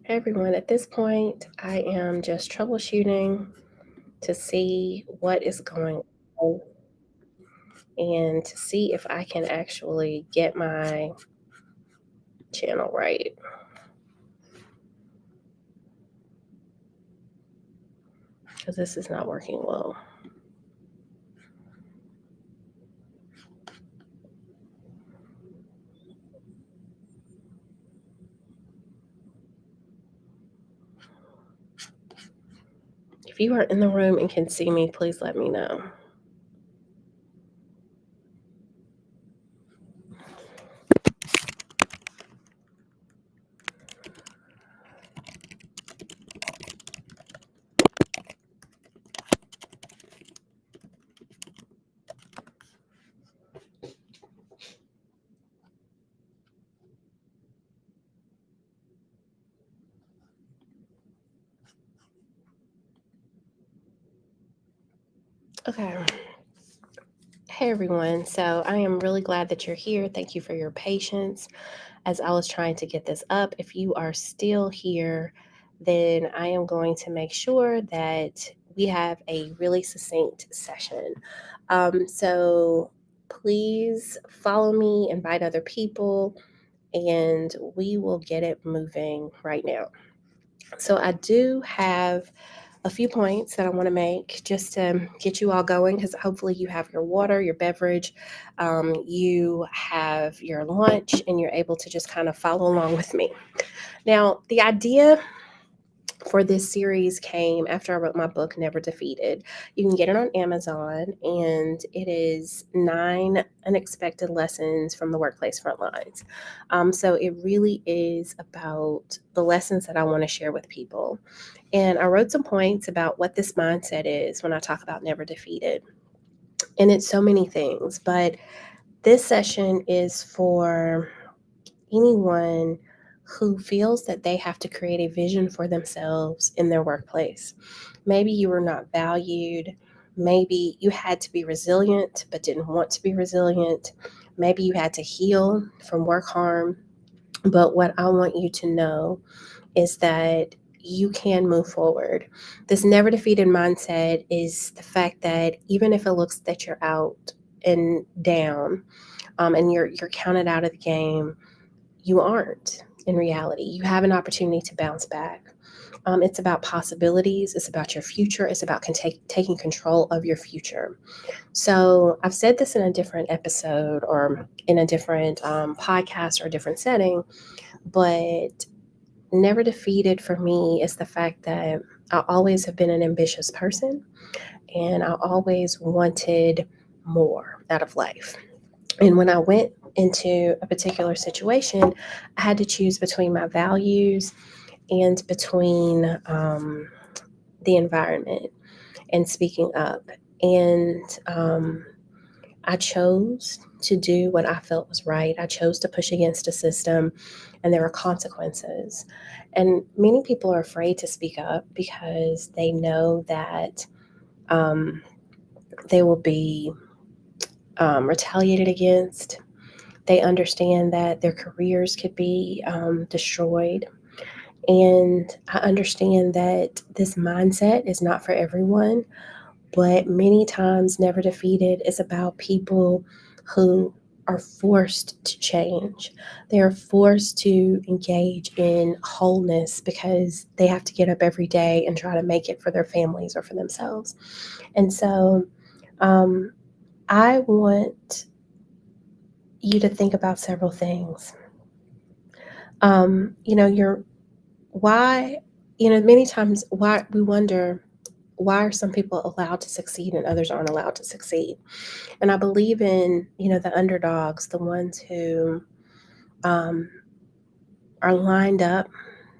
Hey everyone, at this point, I am just troubleshooting to see what is going on and to see if I can actually get my channel right because this is not working well. If you are in the room and can see me, please let me know. Okay. Hey everyone, so I am really glad that you're here. Thank you for your patience as I was trying to get this up. If you are still here, then I am going to make sure that we have a really succinct session. So please follow me, invite other people, and we will get it moving right now. So I do have a few points that I want to make just to get you all going because hopefully you have your water, your beverage, you have your lunch, and you're able to just kind of follow along with me. Now, the idea for this series came after I wrote my book, Never Defeated. You can get it on Amazon, and it is 9 unexpected lessons from the workplace front lines. So it really is about the lessons that I want to share with people. And I wrote some points about what this mindset is when I talk about never defeated. And it's so many things, but this session is for anyone who feels that they have to create a vision for themselves in their workplace. Maybe you were not valued. Maybe you had to be resilient but didn't want to be resilient. Maybe you had to heal from work harm. But what I want you to know is that you can move forward. This never defeated mindset is the fact that even if it looks that you're out and down, and you're counted out of the game, you aren't in reality. You have an opportunity to bounce back. It's about possibilities. It's about your future. It's about taking control of your future. So I've said this in a different episode or in a different podcast or a different setting, but never defeated for me is the fact that I always have been an ambitious person and I always wanted more out of life. And when I went into a particular situation, I had to choose between my values and between the environment and speaking up. And I chose to do what I felt was right. I chose to push against a system, and there were consequences. And many people are afraid to speak up because they know that um, they will be retaliated against. They understand that their careers could be destroyed. And I understand that this mindset is not for everyone, but many times Never Defeated is about people who are forced to change. They are forced to engage in wholeness because they have to get up every day and try to make it for their families or for themselves. And so um, I want you to think about several things. You're why, many times why we wonder why are some people allowed to succeed and others aren't allowed to succeed. And I believe in, the underdogs, the ones who um, are lined up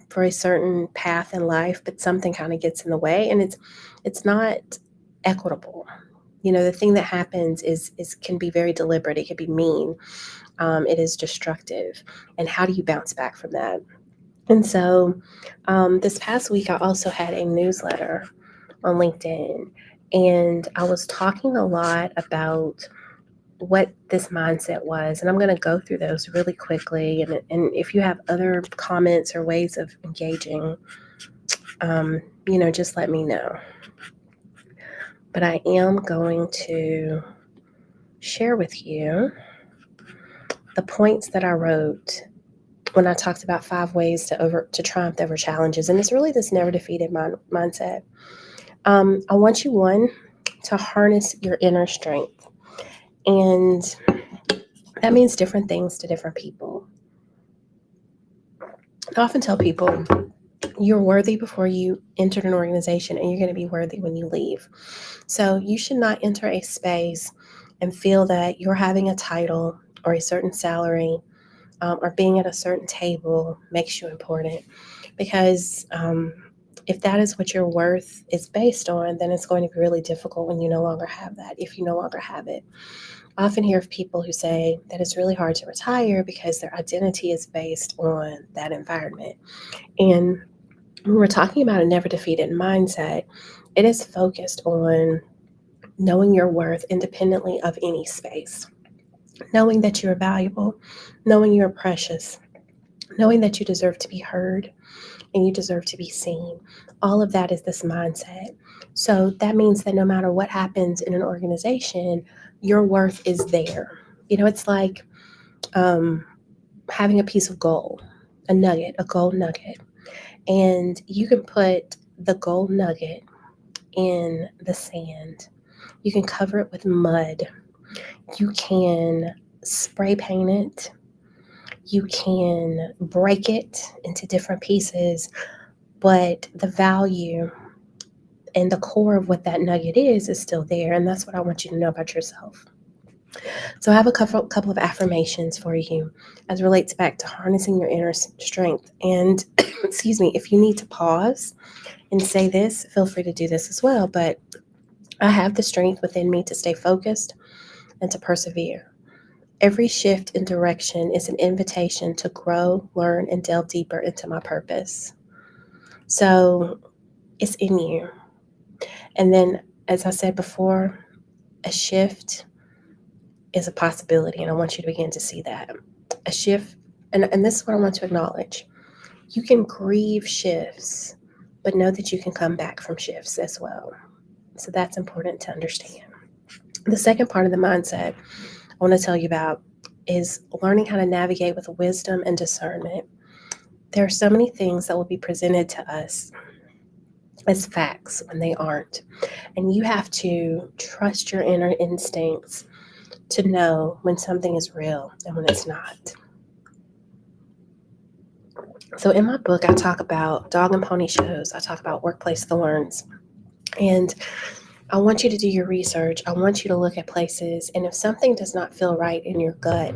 for a certain path in life, but something kind of gets in the way, and it's not equitable. The thing that happens is can be very deliberate. It can be mean. It is destructive. And how do you bounce back from that? And so, this past week, I also had a newsletter on LinkedIn, and I was talking a lot about what this mindset was. And I'm going to go through those really quickly. And if you have other comments or ways of engaging, just let me know. But I am going to share with you the points that I wrote when I talked about 5 ways to triumph over challenges. And it's really this never defeated mindset. I want you, one, to harness your inner strength. And that means different things to different people. I often tell people you're worthy before you entered an organization, and you're going to be worthy when you leave. So you should not enter a space and feel that you're having a title or a certain salary or being at a certain table makes you important. Because if that is what your worth is based on, then it's going to be really difficult when you no longer have that, if you no longer have it. I often hear of people who say that it's really hard to retire because their identity is based on that environment. And when we're talking about a never defeated mindset, it is focused on knowing your worth independently of any space, knowing that you're valuable, knowing you're precious, knowing that you deserve to be heard and you deserve to be seen. All of that is this mindset. So that means that no matter what happens in an organization, your worth is there. It's like having a piece of gold, a gold nugget. And you can put the gold nugget in the sand. You can cover it with mud. You can spray paint it. You can break it into different pieces. But the value and the core of what that nugget is still there. And that's what I want you to know about yourself. So I have a couple of affirmations for you as relates back to harnessing your inner strength. And excuse me, if you need to pause and say this, feel free to do this as well. But I have the strength within me to stay focused and to persevere. Every shift in direction is an invitation to grow, learn, and delve deeper into my purpose. So it's in you. And then, as I said before, a shift is a possibility, and I want you to begin to see that. A shift, and this is what I want to acknowledge. You can grieve shifts, but know that you can come back from shifts as well. So that's important to understand. The second part of the mindset I want to tell you about is learning how to navigate with wisdom and discernment. There are so many things that will be presented to us as facts when they aren't. And you have to trust your inner instincts to know when something is real and when it's not. So in my book, I talk about dog and pony shows. I talk about workplace thorns. And I want you to do your research. I want you to look at places. And if something does not feel right in your gut,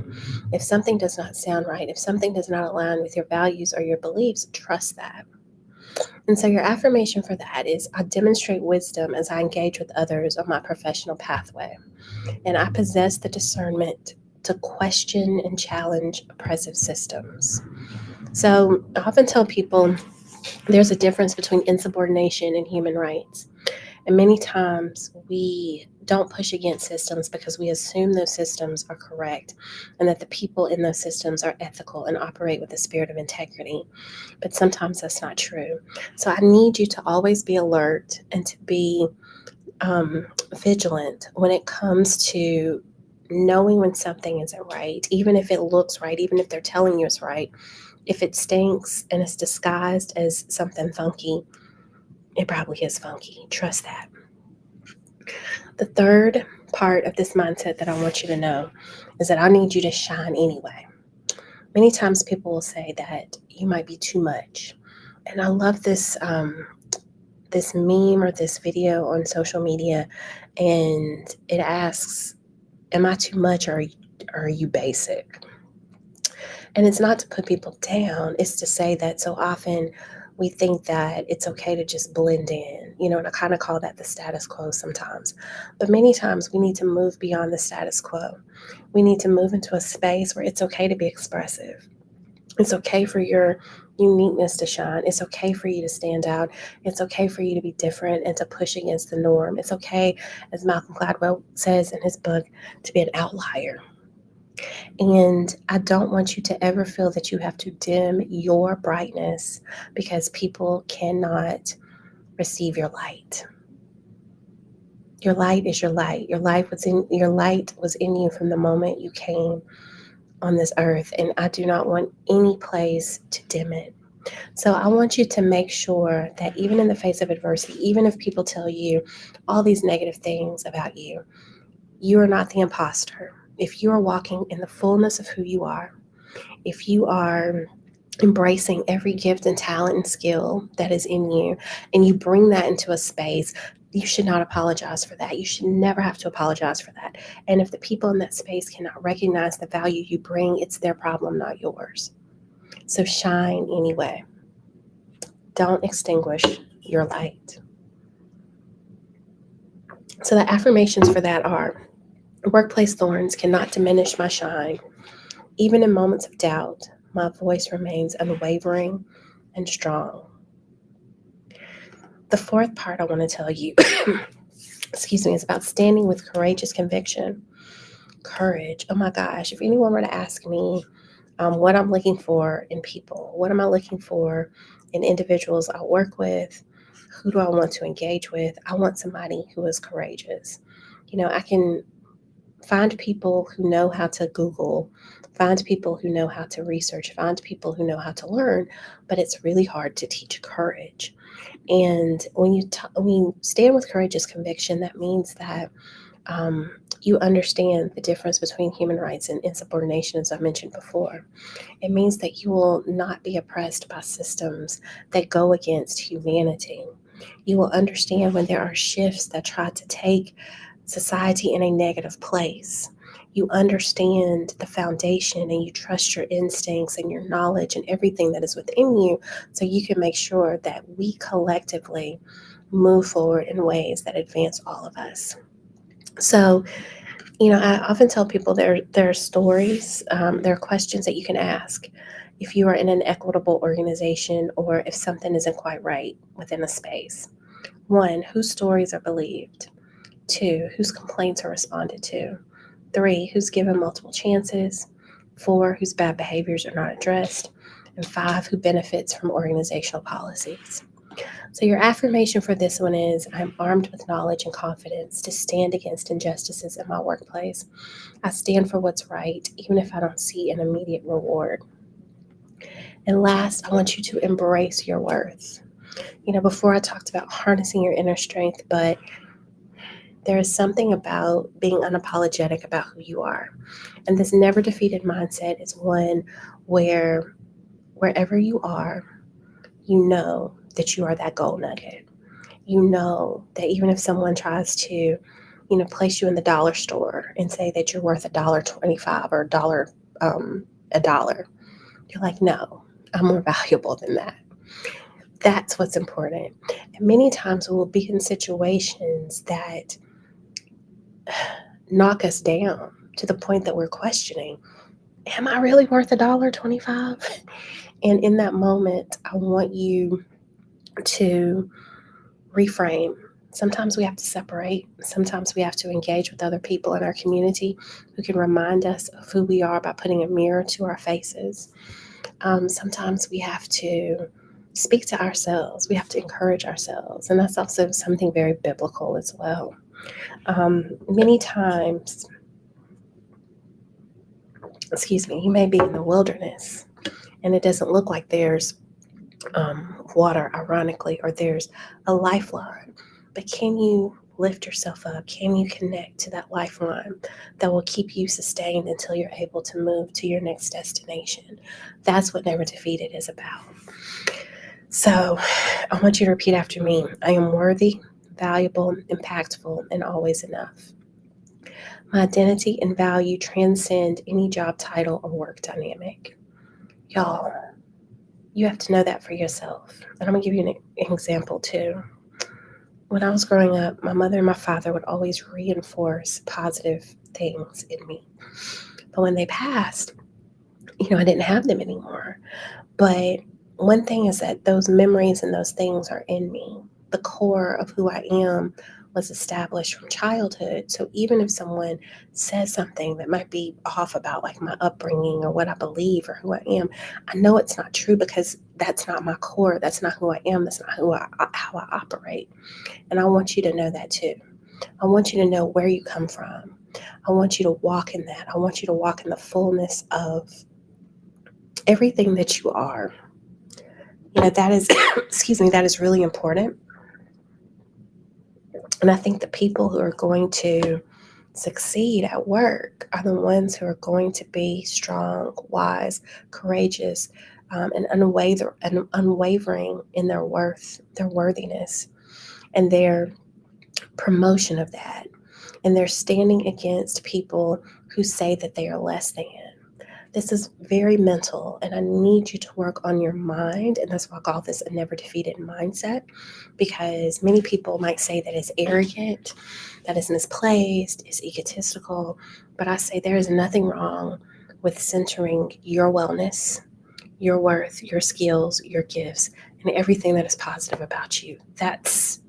if something does not sound right, if something does not align with your values or your beliefs, trust that. And so your affirmation for that is I demonstrate wisdom as I engage with others on my professional pathway. And I possess the discernment to question and challenge oppressive systems. So I often tell people there's a difference between insubordination and human rights. And many times we don't push against systems because we assume those systems are correct and that the people in those systems are ethical and operate with a spirit of integrity. But sometimes that's not true. So I need you to always be alert and to be vigilant when it comes to knowing when something isn't right, even if it looks right, even if they're telling you it's right. If it stinks and it's disguised as something funky, it probably is funky. Trust that. The third part of this mindset that I want you to know is that I need you to shine anyway. Many times people will say that you might be too much. And I love this this meme or this video on social media, and it asks, am I too much or are you basic? And it's not to put people down, it's to say that so often we think that it's okay to just blend in, and I kind of call that the status quo sometimes. But many times we need to move beyond the status quo. We need to move into a space where it's okay to be expressive. It's okay for your uniqueness to shine. It's okay for you to stand out. It's okay for you to be different and to push against the norm. It's okay, as Malcolm Gladwell says in his book, to be an outlier. And I don't want you to ever feel that you have to dim your brightness because people cannot receive your light. Your light is your light. Your light was in you from the moment you came on this earth, and I do not want any place to dim it. So I want you to make sure that even in the face of adversity, even if people tell you all these negative things about you, you are not the imposter. If you are walking in the fullness of who you are, if you are embracing every gift and talent and skill that is in you, and you bring that into a space, you should not apologize for that. You should never have to apologize for that. And if the people in that space cannot recognize the value you bring, it's their problem, not yours. So shine anyway. Don't extinguish your light. So the affirmations for that are: workplace thorns cannot diminish my shine. Even in moments of doubt, my voice remains unwavering and strong. The fourth part I want to tell you, excuse me, is about standing with courageous conviction. Courage. Oh my gosh, if anyone were to ask me what I'm looking for in people, what am I looking for in individuals I work with, who do I want to engage with? I want somebody who is courageous. I can find people who know how to Google, find people who know how to research, find people who know how to learn, but it's really hard to teach courage. And when you stand with courageous conviction, that means that you understand the difference between human rights and insubordination, as I mentioned before. It means that you will not be oppressed by systems that go against humanity. You will understand when there are shifts that try to take society in a negative place. You understand the foundation and you trust your instincts and your knowledge and everything that is within you so you can make sure that we collectively move forward in ways that advance all of us. So, I often tell people there are stories, there are questions that you can ask if you are in an equitable organization or if something isn't quite right within a space. One, whose stories are believed? Two, whose complaints are responded to? Three, who's given multiple chances? Four, whose bad behaviors are not addressed? And five, who benefits from organizational policies? So, your affirmation for this one is: I'm armed with knowledge and confidence to stand against injustices in my workplace. I stand for what's right, even if I don't see an immediate reward. And last, I want you to embrace your worth. Before I talked about harnessing your inner strength, but there is something about being unapologetic about who you are. And this never defeated mindset is one where wherever you are, you know that you are that gold nugget. You know that even if someone tries to, place you in the dollar store and say that you're worth $1.25 or a dollar, you're like, no, I'm more valuable than that. That's what's important. And many times we will be in situations that knock us down to the point that we're questioning, am I really worth $1.25? And in that moment, I want you to reframe. Sometimes we have to separate. Sometimes we have to engage with other people in our community who can remind us of who we are by putting a mirror to our faces. Sometimes we have to speak to ourselves. We have to encourage ourselves. And that's also something very biblical as well. Many times, you may be in the wilderness and it doesn't look like there's water, ironically, or there's a lifeline. But can you lift yourself up? Can you connect to that lifeline that will keep you sustained until you're able to move to your next destination? That's what Never Defeated is about. So I want you to repeat after me. I am worthy, valuable, impactful, and always enough. My identity and value transcend any job title or work dynamic. Y'all, you have to know that for yourself. And I'm going to give you an example too. When I was growing up, my mother and my father would always reinforce positive things in me. But when they passed, I didn't have them anymore. But one thing is that those memories and those things are in me. The core of who I am was established from childhood. So even if someone says something that might be off about like my upbringing or what I believe or who I am, I know it's not true because that's not my core. That's not who I am. That's not how I operate. And I want you to know that too. I want you to know where you come from. I want you to walk in that. I want you to walk in the fullness of everything that you are. That is, excuse me, that is really important. And I think the people who are going to succeed at work are the ones who are going to be strong, wise, courageous, and unwavering in their worth, their worthiness, and their promotion of that. And they're standing against people who say that they are less than. This is very mental, and I need you to work on your mind. And that's why I call this a never defeated mindset, because many people might say that it's arrogant, that is misplaced, it's egotistical. But I say there is nothing wrong with centering your wellness, your worth, your skills, your gifts, and everything that is positive about you. That's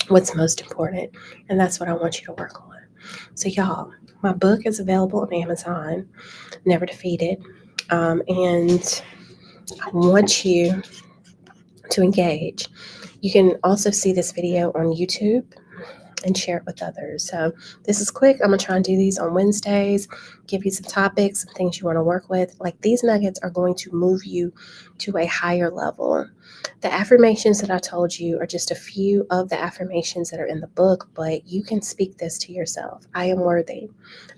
what's most important. And that's what I want you to work on. So, y'all, my book is available on Amazon, Never Defeated. And I want you to engage. You can also see this video on YouTube and share it with others. So this is quick. I'm going to try and do these on Wednesdays, give you some topics, some things you want to work with. Like, these nuggets are going to move you to a higher level. The affirmations that I told you are just a few of the affirmations that are in the book, but you can speak this to yourself. I am worthy.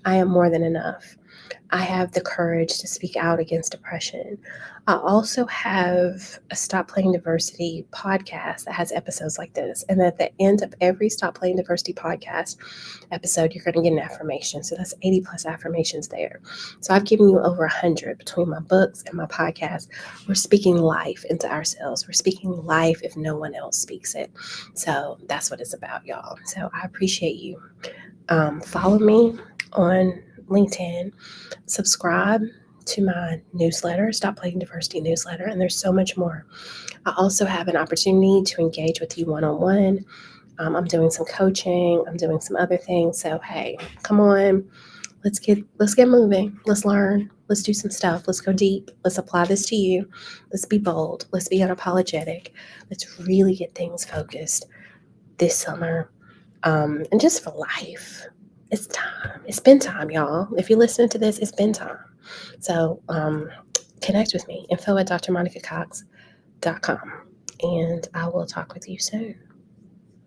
I am more than enough. I have the courage to speak out against depression. I also have a Stop Playing Diversity podcast that has episodes like this. And at the end of every Stop Playing Diversity podcast episode, you're going to get an affirmation. So that's 80 plus affirmations there. So I've given you over 100 between my books and my podcast. We're speaking life into ourselves. We're speaking life if no one else speaks it. So that's what it's about, y'all. So I appreciate you. Follow me on LinkedIn. Subscribe to my newsletter, Stop Playing Diversity newsletter, and there's so much more. I also have an opportunity to engage with you one-on-one. I'm doing some coaching. I'm doing some other things. So hey, come on, let's get moving. Let's learn. Let's do some stuff. Let's go deep. Let's apply this to you. Let's be bold. Let's be unapologetic. Let's really get things focused this summer, and just for life. It's time. It's been time, y'all. If you're listening to this, it's been time. So connect with me, info@drmonicacox.com, and I will talk with you soon.